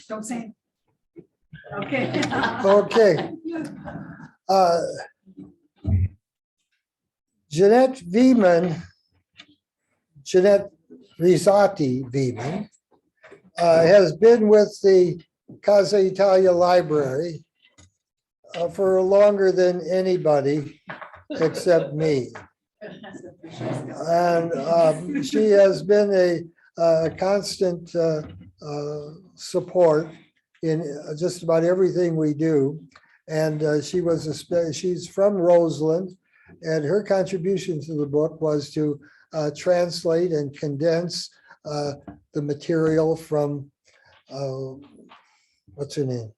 Don't say it. Okay. Okay. Jeanette Viehman, Jeanette Risatti Viehman, has been with the Casa Italia Library for longer than anybody except me. And she has been a constant support in just about everything we do. And she's from Roseland, and her contribution to the book was to translate and condense the material from, what's her name?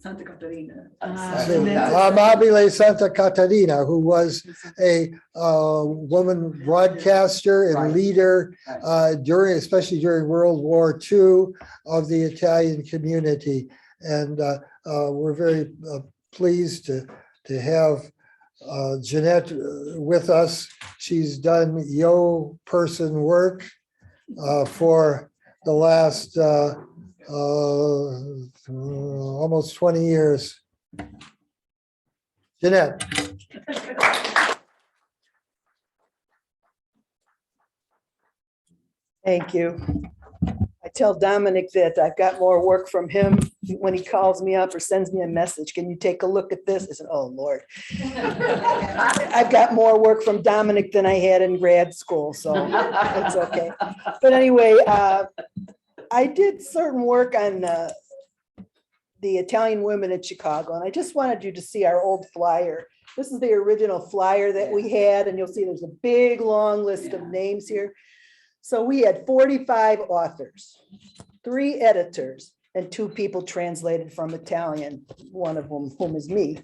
Santa Catarina. Amabile Santa Catarina, who was a woman broadcaster and leader especially during World War II of the Italian community. And we're very pleased to have Jeanette with us. She's done Yo person work for the last almost 20 years. Jeanette. Thank you. I tell Dominic that I've got more work from him when he calls me up or sends me a message. Can you take a look at this? I said, oh, Lord. I've got more work from Dominic than I had in grad school, so it's okay. But anyway, I did certain work on the Italian women in Chicago, and I just wanted you to see our old flyer. This is the original flyer that we had, and you'll see there's a big, long list of names here. So we had 45 authors, 3 editors, and 2 people translated from Italian, one of whom is me.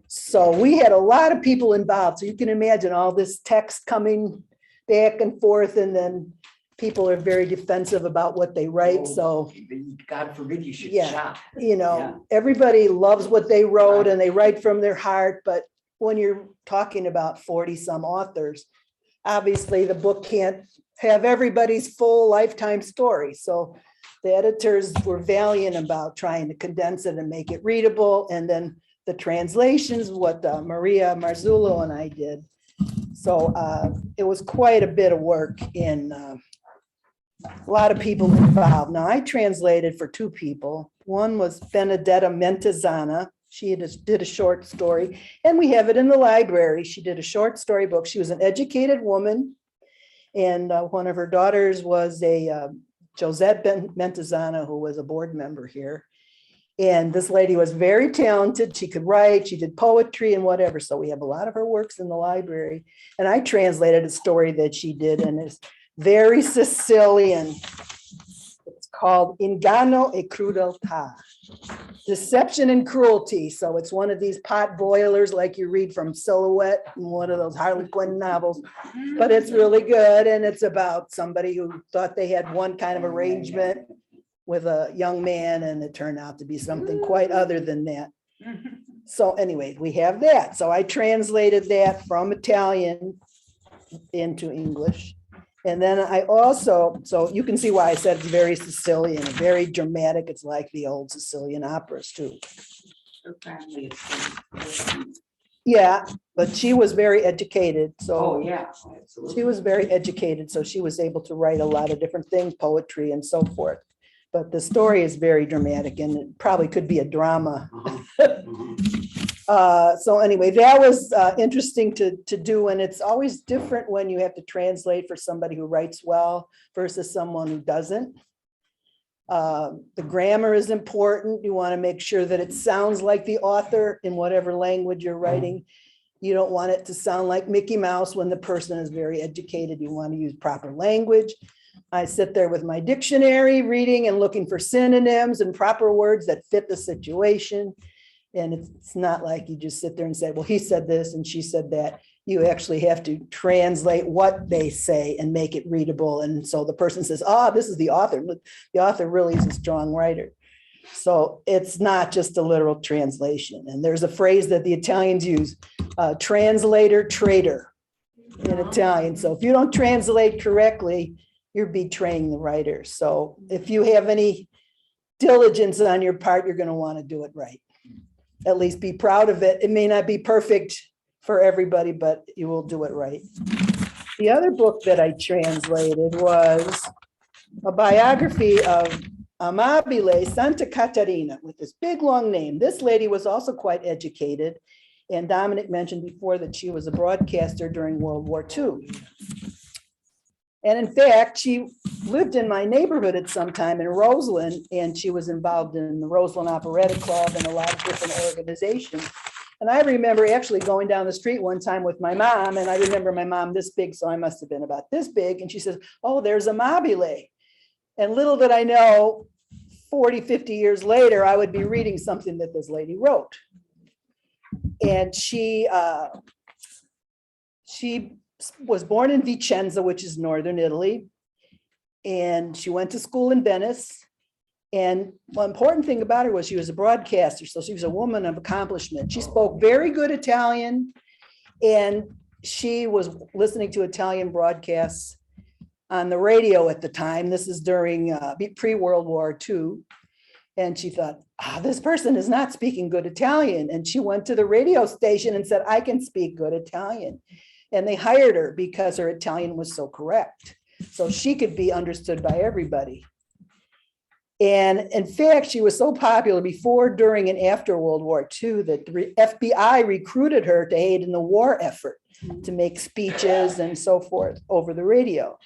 So we had a lot of people involved. So you can imagine all this text coming back and forth, and then people are very defensive about what they write. So God forbid you should Yeah. shop. Everybody loves what they wrote and they write from their heart. But when you're talking about 40 some authors, obviously the book can't have everybody's full lifetime story. So the editors were valiant about trying to condense it and make it readable. And then the translations, what Maria Marzullo and I did. So it was quite a bit of work, in a lot of people involved. Now I translated for 2 people. One was Benedetta Mentezana. She did a short story, and we have it in the library. She did a short story book. She was an educated woman, and one of her daughters was a Josette Mentezana, who was a board member here. And this lady was very talented. She could write, she did poetry and whatever. So we have a lot of her works in the library. And I translated a story that she did, and it's very Sicilian. It's called Inganno e Crudeltà, Deception and Cruelty. So it's one of these pot boilers like you read from Silhouette, one of those Harlequin novels, but it's really good. And it's about somebody who thought they had one kind of arrangement with a young man, and it turned out to be something quite other than that. So anyway, we have that. So I translated that from Italian into English. And then I also, so you can see why I said it's very Sicilian, very dramatic. It's like the old Sicilian operas too. Yeah, but she was very educated. So Oh, yeah, absolutely. she was very educated. So she was able to write a lot of different things, poetry and so forth. But the story is very dramatic, and it probably could be a drama. So anyway, that was interesting to do, and it's always different when you have to translate for somebody who writes well versus someone who doesn't. The grammar is important. You want to make sure that it sounds like the author in whatever language you're writing. You don't want it to sound like Mickey Mouse when the person is very educated. You want to use proper language. I sit there with my dictionary reading and looking for synonyms and proper words that fit the situation. And it's not like you just sit there and say, well, he said this and she said that. You actually have to translate what they say and make it readable. And so the person says, this is the author. The author really is a strong writer. So it's not just a literal translation. And there's a phrase that the Italians use, translator traitor in Italian. So if you don't translate correctly, you're betraying the writer. So if you have any diligence on your part, you're going to want to do it right. At least be proud of it. It may not be perfect for everybody, but you will do it right. The other book that I translated was a biography of Amabile Santa Catarina with this big long name. This lady was also quite educated. And Dominic mentioned before that she was a broadcaster during World War II. And in fact, she lived in my neighborhood at some time in Roseland, and she was involved in the Roseland Operetta Club and a lot of different organizations. And I remember actually going down the street one time with my mom, and I remember my mom this big, so I must have been about this big. And she says, oh, there's Amabile. And little did I know, 40, 50 years later, I would be reading something that this lady wrote. And she was born in Vicenza, which is northern Italy. And she went to school in Venice. And one important thing about her was she was a broadcaster. So she was a woman of accomplishment. She spoke very good Italian. And she was listening to Italian broadcasts on the radio at the time. This is during pre-World War II. And she thought, this person is not speaking good Italian. And she went to the radio station and said, I can speak good Italian. And they hired her because her Italian was so correct. So she could be understood by everybody. And in fact, she was so popular before, during, and after World War II that the FBI recruited her to aid in the war effort, to make speeches and so forth over the radio.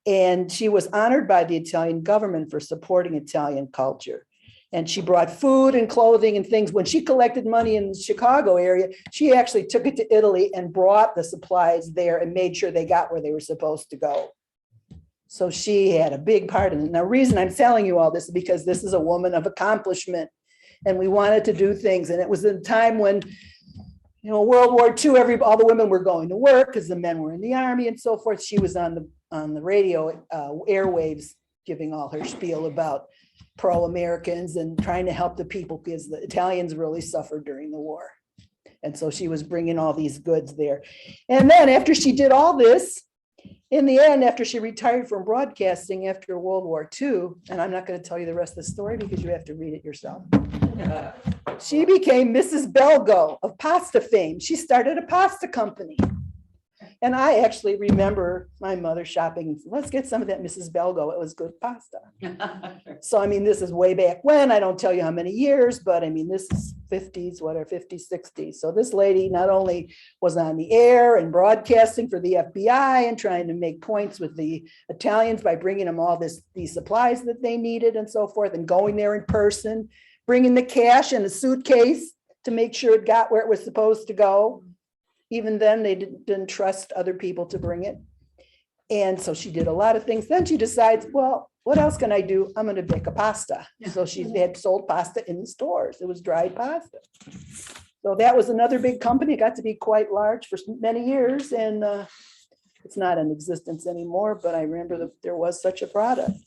And she was honored by the Italian government for supporting Italian culture. And she brought food and clothing and things. When she collected money in the Chicago area, she actually took it to Italy and brought the supplies there and made sure they got where they were supposed to go. So she had a big part in it. Now, the reason I'm telling you all this is because this is a woman of accomplishment, and we wanted to do things. And it was a time when, World War II, all the women were going to work because the men were in the army and so forth. She was on the radio airwaves giving all her spiel about pro-Americans and trying to help the people because the Italians really suffered during the war. And so she was bringing all these goods there. And then after she did all this, in the end, after she retired from broadcasting after World War II, and I'm not going to tell you the rest of the story because you have to read it yourself. She became Mrs. Belgo of pasta fame. She started a pasta company. And I actually remember my mother shopping. Let's get some of that Mrs. Belgo. It was good pasta. So, I mean, this is way back when. I don't tell you how many years, but I mean, this is 50s, 50s, 60s. So this lady not only was on the air and broadcasting for the FBI and trying to make points with the Italians by bringing them all these supplies that they needed and so forth, and going there in person, bringing the cash in a suitcase to make sure it got where it was supposed to go. Even then, they didn't trust other people to bring it. And so she did a lot of things. Then she decides, well, what else can I do? I'm going to bake a pasta. So she had sold pasta in the stores. It was dried pasta. So that was another big company. It got to be quite large for many years. And it's not in existence anymore, but I remember that there was such a product.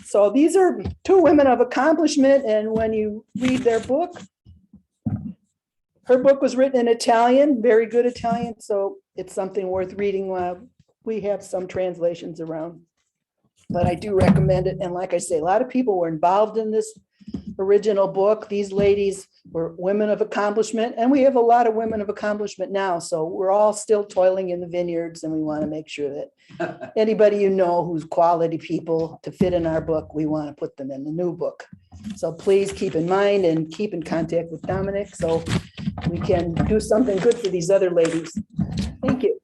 So these are two women of accomplishment. And when you read their book, her book was written in Italian, very good Italian, so it's something worth reading. We have some translations around, but I do recommend it. And like I say, a lot of people were involved in this original book. These ladies were women of accomplishment, and we have a lot of women of accomplishment now. So we're all still toiling in the vineyards, and we want to make sure that anybody who's quality people to fit in our book, we want to put them in the new book. So please keep in mind and keep in contact with Dominic so we can do something good for these other ladies. Thank you.